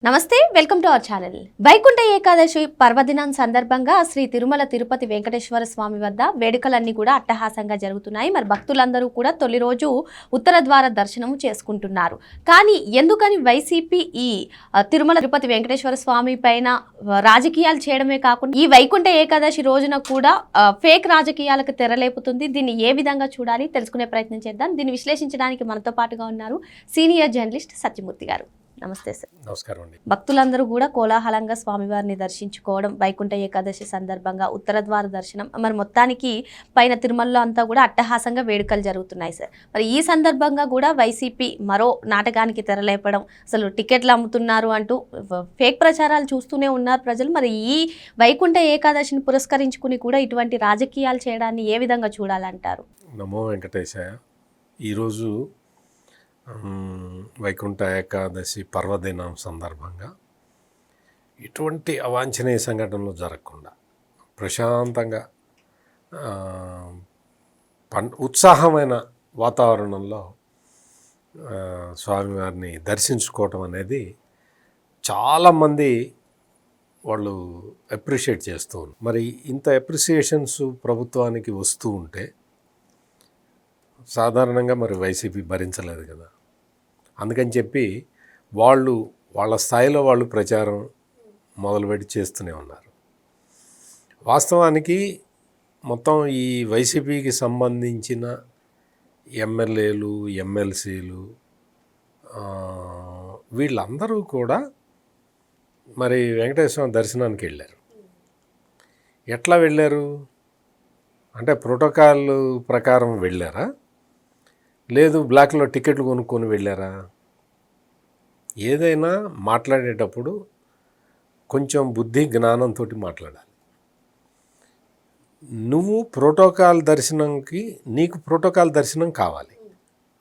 నమస్తే welcome to our channel. Vaikuntha Ekadashi పర్వదినం సందర్భంగా శ్రీ తిరుమల తిరుపతి వెంకటేశ్వర స్వామి వద్ద వేడుకలన్నీ కూడా అట్టహాసంగా జరుగుతున్నాయి. మరి భక్తులందరూ కూడా తొలి రోజు ఉత్తర ద్వార దర్శనం చేసుకుంటున్నారు. కానీ ఎందుకని వైసీపీ ఈ తిరుమల తిరుపతి వెంకటేశ్వర స్వామి పైన రాజకీయాలు చేయడమే కాకుండా ఈ వైకుంఠ ఏకాదశి రోజున కూడా ఫేక్ రాజకీయాలకు తెరలేపుతుంది? దీన్ని ఏ విధంగా చూడాలి తెలుసుకునే ప్రయత్నం చేద్దాం. దీన్ని విశ్లేషించడానికి మనతో పాటుగా ఉన్నారు సీనియర్ జర్నలిస్ట్ సత్యమూర్తి గారు. నమస్తే సార్. నమస్కారం అండి. భక్తులందరూ కూడా కోలాహలంగా స్వామివారిని దర్శించుకోవడం, వైకుంఠ ఏకాదశి సందర్భంగా ఉత్తర ద్వార దర్శనం, మరి మొత్తానికి పైన తిరుమలలో అంతా కూడా అట్టహాసంగా వేడుకలు జరుగుతున్నాయి సార్. మరి ఈ సందర్భంగా కూడా వైసీపీ మరో నాటకానికి తెరలేపడం, అసలు టికెట్లు అమ్ముతున్నారు అంటూ ఫేక్ ప్రచారాలు చూస్తూనే ఉన్నారు ప్రజలు. మరి ఈ వైకుంఠ ఏకాదశిని పురస్కరించుకుని కూడా ఇటువంటి రాజకీయాలు చేయడాన్ని ఏ విధంగా చూడాలంటారు? నమో వెంకటేశాయ. ఈరోజు వైకుంఠ ఏకాదశి పర్వదినం సందర్భంగా ఇటువంటి అవాంఛనీయ సంఘటనలు జరగకుండా ప్రశాంతంగా ఉత్సాహమైన వాతావరణంలో స్వామివారిని దర్శించుకోవటం అనేది చాలామంది వాళ్ళు అప్రిషియేట్ చేస్తూ ఉన్నారు. మరి ఇంత అప్రిసియేషన్స్ ప్రభుత్వానికి వస్తూ ఉంటే సాధారణంగా మరి వైసీపీ భరించలేదు కదా. అందుకని చెప్పి వాళ్ళ స్థాయిలో వాళ్ళు ప్రచారం మొదలుపెట్టి చేస్తూనే ఉన్నారు. వాస్తవానికి మొత్తం ఈ వైసీపీకి సంబంధించిన ఎమ్మెల్యేలు, ఎమ్మెల్సీలు వీళ్ళందరూ కూడా మరి వెంకటేశ్వర దర్శనానికి వెళ్ళారు. ఎట్లా వెళ్ళారు అంటే ప్రోటోకాల్ ప్రకారం వెళ్ళారా, లేదు బ్లాక్లో టికెట్లు కొనుక్కొని వెళ్ళారా? ఏదైనా మాట్లాడేటప్పుడు కొంచెం బుద్ధి జ్ఞానంతో మాట్లాడాలి. నువ్వు ప్రోటోకాల్ దర్శనంకి నీకు ప్రోటోకాల్ దర్శనం కావాలి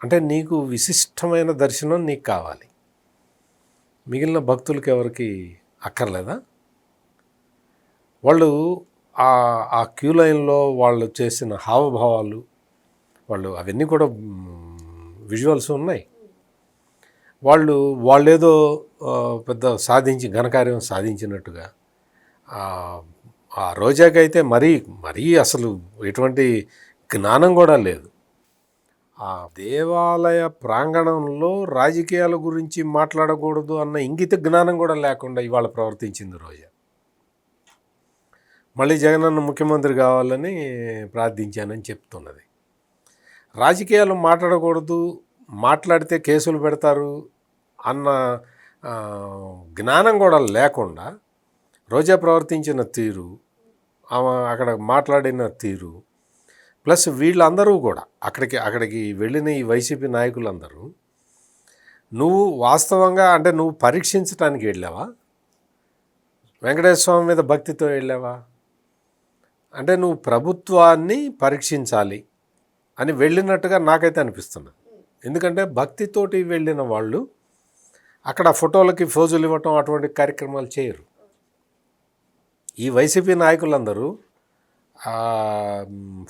అంటే నీకు విశిష్టమైన దర్శనం నీకు కావాలి. మిగిలిన భక్తులకి ఎవరికి అక్కర్లేదా? వాళ్ళు ఆ క్యూ లైన్లో వాళ్ళు చేసిన హావభావాలు వాళ్ళు అవన్నీ కూడా విజువల్స్ ఉన్నాయి. వాళ్ళేదో పెద్ద ఘనకార్యం సాధించినట్టుగా ఆ రోజాకైతే మరీ అసలు ఎటువంటి జ్ఞానం కూడా లేదు. ఆ దేవాలయ ప్రాంగణంలో రాజకీయాల గురించి మాట్లాడకూడదు అన్న ఇంగిత జ్ఞానం కూడా లేకుండా ఇవాళ ప్రవర్తించింది రోజా. మళ్ళీ జగనన్న ముఖ్యమంత్రి కావాలని ప్రార్థించానని చెప్తున్నది. రాజకీయాలు మాట్లాడకూడదు, మాట్లాడితే కేసులు పెడతారు అన్న జ్ఞానం కూడా లేకుండా రోజా ప్రవర్తించిన తీరు, ఆమె అక్కడ మాట్లాడిన తీరు, ప్లస్ వీళ్ళందరూ కూడా అక్కడికి వెళ్ళిన ఈ వైసీపీ నాయకులందరూ నువ్వు వాస్తవంగా అంటే నువ్వు పరీక్షించడానికి వెళ్ళావా? వెంకటేశ్వర స్వామి మీద భక్తితో వెళ్ళావా? అంటే నువ్వు ప్రభుత్వాన్ని పరీక్షించాలి అని వెళ్ళినట్టుగా నాకైతే అనిపిస్తున్నది. ఎందుకంటే భక్తితోటి వెళ్ళిన వాళ్ళు అక్కడ ఫోటోలకి ఫోజులు ఇవ్వటం అటువంటి కార్యక్రమాలు చేయరు. ఈ వైసీపీ నాయకులందరూ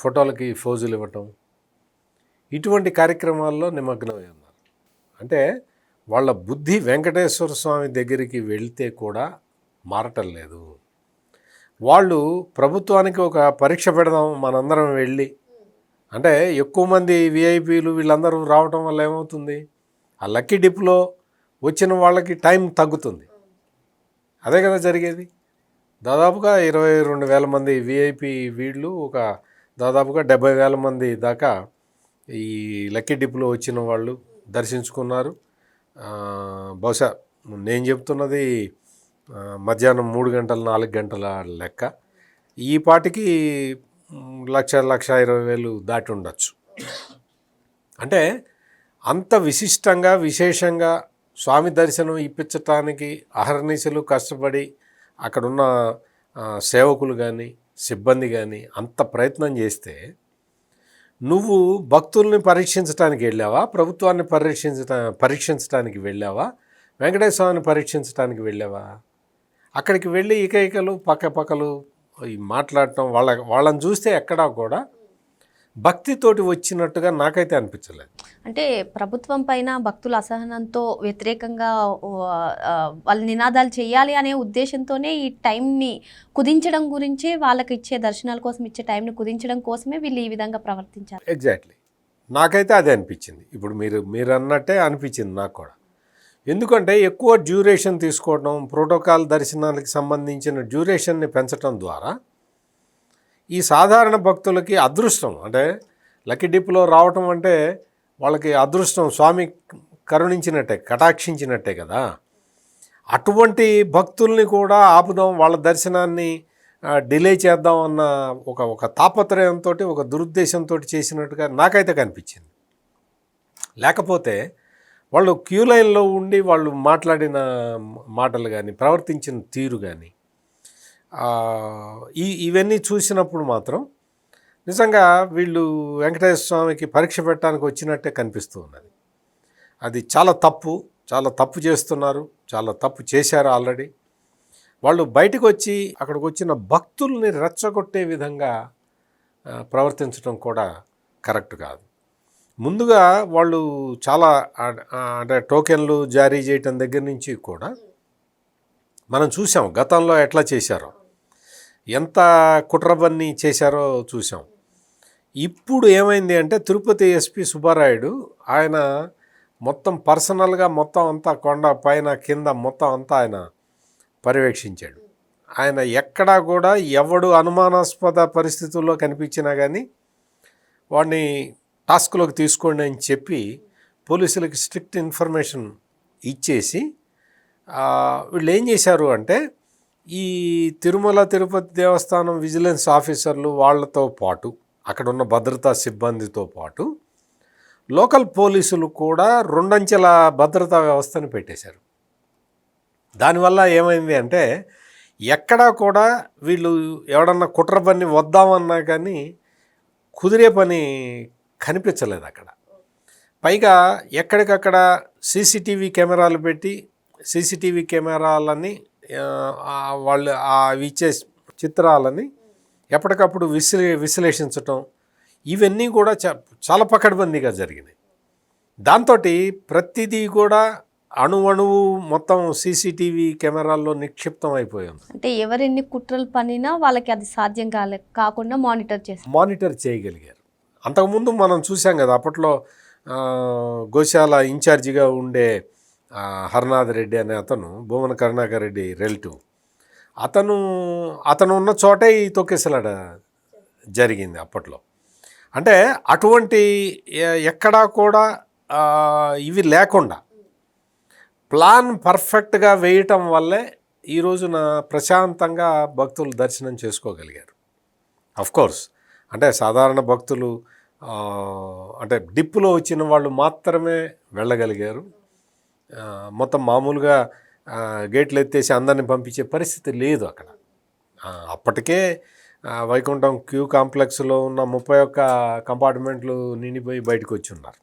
ఫోటోలకి ఫోజులు ఇవ్వటం ఇటువంటి కార్యక్రమాల్లో నిమగ్నమై ఉన్నారు. అంటే వాళ్ళ బుద్ధి వెంకటేశ్వర స్వామి దగ్గరికి వెళ్తే కూడా మారటం లేదు. వాళ్ళు ప్రభుత్వానికి ఒక పరీక్ష పెడదాం మనందరం వెళ్ళి అంటే ఎక్కువ మంది విఐపీలు వీళ్ళందరూ రావటం వల్ల ఏమవుతుంది, ఆ లక్కీ డిప్లో వచ్చిన వాళ్ళకి టైం తగ్గుతుంది. అదే కదా జరిగేది. దాదాపుగా 22,000 మంది విఐపీ వీళ్ళు దాదాపుగా 70,000 మంది దాకా ఈ లక్కీ డిప్లో వచ్చిన వాళ్ళు దర్శించుకున్నారు. బహుశా నేను చెప్తున్నది మధ్యాహ్నం 3 గంటల 4 గంటల లెక్క. ఈ పాటికి 1,20,000 దాటి ఉండొచ్చు. అంటే అంత విశేషంగా స్వామి దర్శనం ఇప్పించటానికి అహర్నిశలు కష్టపడి అక్కడున్న సేవకులు కానీ సిబ్బంది కానీ అంత ప్రయత్నం చేస్తే నువ్వు భక్తుల్ని పరీక్షించడానికి వెళ్ళావా, ప్రభుత్వాన్ని పరీక్షించడానికి వెళ్ళావా, వెంకటేశ్వర స్వామిని పరీక్షించడానికి వెళ్ళావా? అక్కడికి వెళ్ళి ఇకలు పక్కలు మాట్లాడటం వాళ్ళని చూస్తే ఎక్కడా కూడా భక్తితోటి వచ్చినట్టుగా నాకైతే అనిపించలేదు. అంటే ప్రభుత్వం పైన భక్తుల అసహనంతో వ్యతిరేకంగా వాళ్ళ నినాదాలు చేయాలి అనే ఉద్దేశంతోనే ఈ టైంని కుదించడం గురించే, వాళ్ళకి ఇచ్చే దర్శనాల కోసం ఇచ్చే టైంని కుదించడం కోసమే వీళ్ళు ఈ విధంగా ప్రవర్తించారు. ఎగ్జాక్ట్లీ, నాకైతే అదే అనిపించింది. ఇప్పుడు మీరు అన్నట్టే అనిపించింది నాకు కూడా. ఎందుకంటే ఎక్కువ డ్యూరేషన్ తీసుకోవడం, ప్రోటోకాల్ దర్శనానికి సంబంధించిన డ్యూరేషన్ని పెంచడం ద్వారా ఈ సాధారణ భక్తులకి అదృష్టం, అంటే లక్కీ డిప్లో రావటం అంటే వాళ్ళకి అదృష్టం, స్వామి కరుణించినట్టే, కటాక్షించినట్టే కదా. అటువంటి భక్తుల్ని కూడా ఆపుదాం, వాళ్ళ దర్శనాన్ని డిలే చేద్దాం అన్న ఒక తాపత్రయంతో, ఒక దురుద్దేశంతో చేసినట్టుగా నాకైతే కనిపించింది. లేకపోతే వాళ్ళు క్యూ లైన్లో ఉండి వాళ్ళు మాట్లాడిన మాటలు కానీ, ప్రవర్తించిన తీరు కానీ, ఇవన్నీ చూసినప్పుడు మాత్రం నిజంగా వీళ్ళు వెంకటేశ్వర స్వామికి పరీక్ష పెట్టడానికి వచ్చినట్టే కనిపిస్తూ ఉన్నది. అది చాలా తప్పు చేస్తున్నారు, చాలా తప్పు చేశారు ఆల్రెడీ. వాళ్ళు బయటకు వచ్చి అక్కడికి వచ్చిన భక్తుల్ని రెచ్చగొట్టే విధంగా ప్రవర్తించడం కూడా కరెక్ట్ కాదు. ముందుగా వాళ్ళు చాలా అంటే టోకెన్లు జారీ చేయటం దగ్గర నుంచి కూడా మనం చూసాం గతంలో ఎట్లా చేశారో, ఎంత కుట్రబన్ని చేశారో చూసాం. ఇప్పుడు ఏమైంది అంటే తిరుపతి ఎస్పీ సుబ్బారాయుడు ఆయన మొత్తం పర్సనల్గా మొత్తం అంతా కొండ పైన కింద మొత్తం అంతా ఆయన పర్యవేక్షించాడు. ఆయన ఎక్కడా కూడా ఎవడు అనుమానాస్పద పరిస్థితుల్లో కనిపించినా కానీ వాడిని టాస్క్లోకి తీసుకోండి అని చెప్పి పోలీసులకి స్ట్రిక్ట్ ఇన్ఫర్మేషన్ ఇచ్చేసి వీళ్ళు ఏం చేశారు అంటే ఈ తిరుమల తిరుపతి దేవస్థానం విజిలెన్స్ ఆఫీసర్లు వాళ్ళతో పాటు అక్కడ ఉన్న భద్రతా సిబ్బందితో పాటు లోకల్ పోలీసులు కూడా రెండంచెల భద్రతా వ్యవస్థను పెట్టేశారు. దానివల్ల ఏమైంది అంటే ఎక్కడా కూడా వీళ్ళు ఎవడన్నా కుట్ర పని వద్దామన్నా కానీ కుదిరే పని కనిపించలేదు అక్కడ. పైగా ఎక్కడికక్కడ సీసీటీవీ కెమెరాలు పెట్టి సీసీటీవీ కెమెరాలని వాళ్ళు ఇచ్చే చిత్రాలని ఎప్పటికప్పుడు విశ్లేషించటం, ఇవన్నీ కూడా చాలా పకడ్బందీగా జరిగినాయి. దాంతో ప్రతిదీ కూడా అణువు మొత్తం సీసీటీవీ కెమెరాల్లో నిక్షిప్తం అయిపోయింది. అంటే ఎవరెన్ని కుట్రలు పనినా వాళ్ళకి అది సాధ్యం కాకుండా మానిటర్ చేయగలిగారు. అంతకుముందు మనం చూసాం కదా, అప్పట్లో గోశాల ఇన్ఛార్జిగా ఉండే హరనాథ్ రెడ్డి అనే అతను, భువన కరుణాకర్ రెడ్డి రిలేటివ్, అతను ఉన్న చోటే ఈ తొక్కేసలాట జరిగింది అప్పట్లో. అంటే అటువంటి ఎక్కడా కూడా ఇవి లేకుండా ప్లాన్ పర్ఫెక్ట్గా వేయటం వల్లే ఈ రోజున ప్రశాంతంగా భక్తులు దర్శనం చేసుకోగలిగారు. అఫ్కోర్స్ అంటే సాధారణ భక్తులు అంటే డిప్పులో వచ్చిన వాళ్ళు మాత్రమే వెళ్ళగలిగారు. మొత్తం మామూలుగా గేట్లు ఎత్తేసి అందరిని పంపించే పరిస్థితి లేదు అక్కడ. అప్పటికే వైకుంఠం క్యూ కాంప్లెక్స్లో ఉన్న 31 కంపార్ట్మెంట్లు నిండిపోయి బయటకు వచ్చి ఉన్నారు.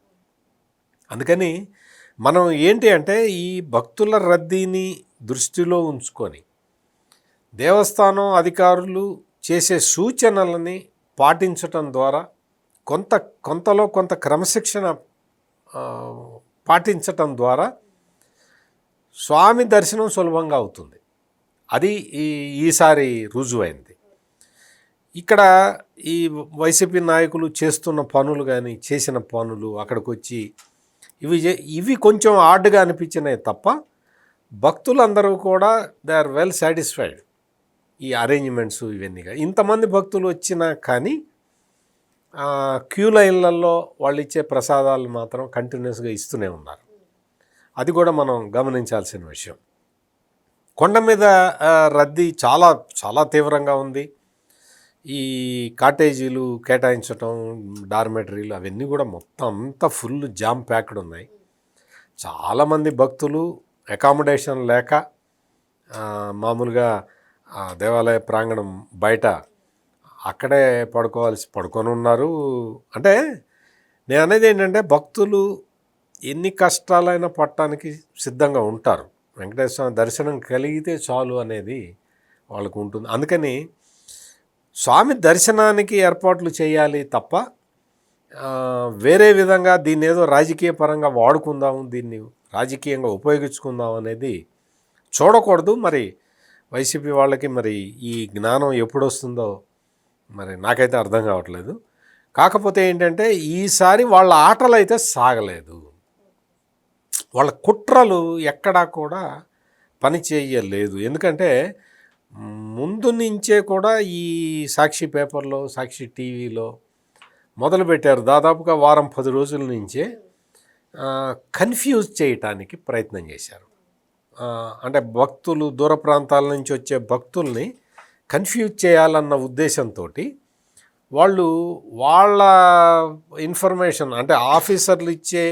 అందుకని మనం ఏంటి అంటే ఈ భక్తుల రద్దీని దృష్టిలో ఉంచుకొని దేవస్థానం అధికారులు చేసే సూచనలని పాటించటం ద్వారా కొంతలో కొంత క్రమశిక్షణ పాటించటం ద్వారా స్వామి దర్శనం సులభంగా అవుతుంది. అది ఈసారి రుజువైంది. ఇక్కడ ఈ వైసీపీ నాయకులు చేస్తున్న పనులు కానీ, చేసిన పనులు అక్కడికి వచ్చి ఇవి కొంచెం ఆడ్గా అనిపించినాయి తప్ప భక్తులందరూ కూడా దే ఆర్ వెల్ సాటిస్ఫైడ్. ఈ అరేంజ్మెంట్స్ ఇవన్నీగా ఇంతమంది భక్తులు వచ్చినా కానీ క్యూ లైన్లలో వాళ్ళు ఇచ్చే ప్రసాదాలు మాత్రం కంటిన్యూస్గా ఇస్తూనే ఉన్నారు. అది కూడా మనం గమనించాల్సిన విషయం. కొండ మీద రద్దీ చాలా చాలా తీవ్రంగా ఉంది. ఈ కాటేజీలు కేటాయించటం, డార్మెటరీలు అవన్నీ కూడా మొత్తం అంతా ఫుల్ జామ్ ప్యాక్డ్ ఉన్నాయి. చాలామంది భక్తులు అకామిడేషన్ లేక మామూలుగా దేవాలయ ప్రాంగణం బయట అక్కడే పడుకొని ఉన్నారు. అంటే నేను అనేది ఏంటంటే భక్తులు ఎన్ని కష్టాలైనా పట్టడానికి సిద్ధంగా ఉంటారు. వెంకటేశ్వర స్వామి దర్శనం కలిగితే చాలు అనేది వాళ్ళకు ఉంటుంది. అందుకని స్వామి దర్శనానికి ఏర్పాట్లు చేయాలి తప్ప వేరే విధంగా దీన్ని ఏదో రాజకీయ పరంగా వాడుకుందాము, దీన్ని రాజకీయంగా ఉపయోగించుకుందాం అనేది చూడకూడదు. మరి వైసీపీ వాళ్ళకి మరి ఈ జ్ఞానం ఎప్పుడు వస్తుందో మరి నాకైతే అర్థం కావట్లేదు. కాకపోతే ఏంటంటే ఈసారి వాళ్ళ ఆటలు అయితే సాగలేదు, వాళ్ళ కుట్రలు ఎక్కడా కూడా పని చేయలేదు. ఎందుకంటే ముందు నుంచే కూడా ఈ సాక్షి పేపర్లో, సాక్షి టీవీలో మొదలుపెట్టారు. దాదాపుగా వారం 10 రోజుల నుంచే కన్ఫ్యూజ్ చేయటానికి ప్రయత్నం చేశారు. అంటే భక్తులు, దూర ప్రాంతాల నుంచి వచ్చే భక్తుల్ని కన్ఫ్యూజ్ చేయాలన్న ఉద్దేశంతో వాళ్ళు వాళ్ళ ఇన్ఫర్మేషన్ అంటే ఆఫీసర్లు ఇచ్చే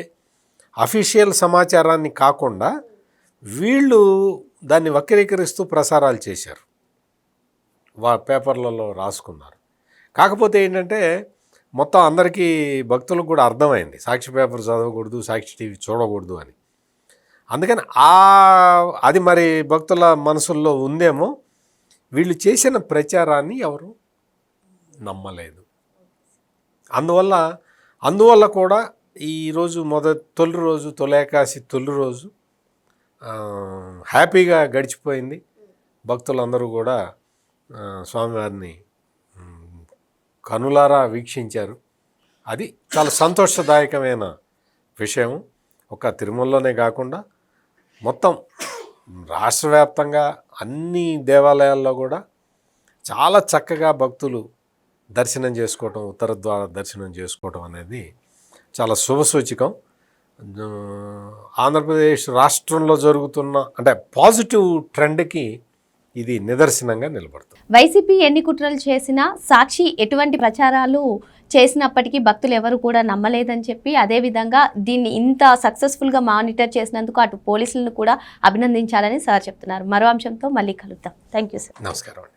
అఫీషియల్ సమాచారాన్ని కాకుండా వీళ్ళు దాన్ని వక్రీకరిస్తూ ప్రసారాలు చేశారు, పేపర్లలో రాసుకున్నారు. కాకపోతే ఏంటంటే మొత్తం అందరికీ భక్తులకు కూడా అర్థమైంది సాక్షి పేపర్ చదవకూడదు, సాక్షి టీవీ చూడకూడదు అని. అందుకని అది మరి భక్తుల మనసుల్లో ఉందేమో. వీళ్ళు చేసిన ప్రచారాన్ని ఎవరు నమ్మలేదు. అందువల్ల కూడా ఈరోజు తొలి ఏకాదశి తొలి రోజు హ్యాపీగా గడిచిపోయింది. భక్తులందరూ కూడా స్వామివారిని కనులారా వీక్షించారు. అది చాలా సంతోషదాయకమైన విషయం. ఒక తిరుమలలోనే కాకుండా మొత్తం రాష్ట్ర వ్యాప్తంగా అన్ని దేవాలయాల్లో కూడా చాలా చక్కగా భక్తులు దర్శనం చేసుకోవటం, ఉత్తర ద్వార దర్శనం చేసుకోవటం అనేది చాలా శుభసూచకం. ఆంధ్రప్రదేశ్ రాష్ట్రంలో జరుగుతున్న అంటే పాజిటివ్ ట్రెండ్కి ఇది నిదర్శనంగా నిలబడుతుంది. వైసీపీ ఎన్ని కుట్రలు చేసినా సాక్షి ఎటువంటి ప్రచారాలు చేసినప్పటికీ భక్తులు ఎవరు కూడా నమ్మలేదని చెప్పి, అదేవిధంగా దీన్ని ఇంత సక్సెస్ఫుల్గా మానిటర్ చేసినందుకు అటు పోలీసులను కూడా అభినందించాలని సార్ చెప్తున్నారు. మరో అంశంతో మళ్ళీ కలుద్దాం. Thank you sir. నమస్కారం.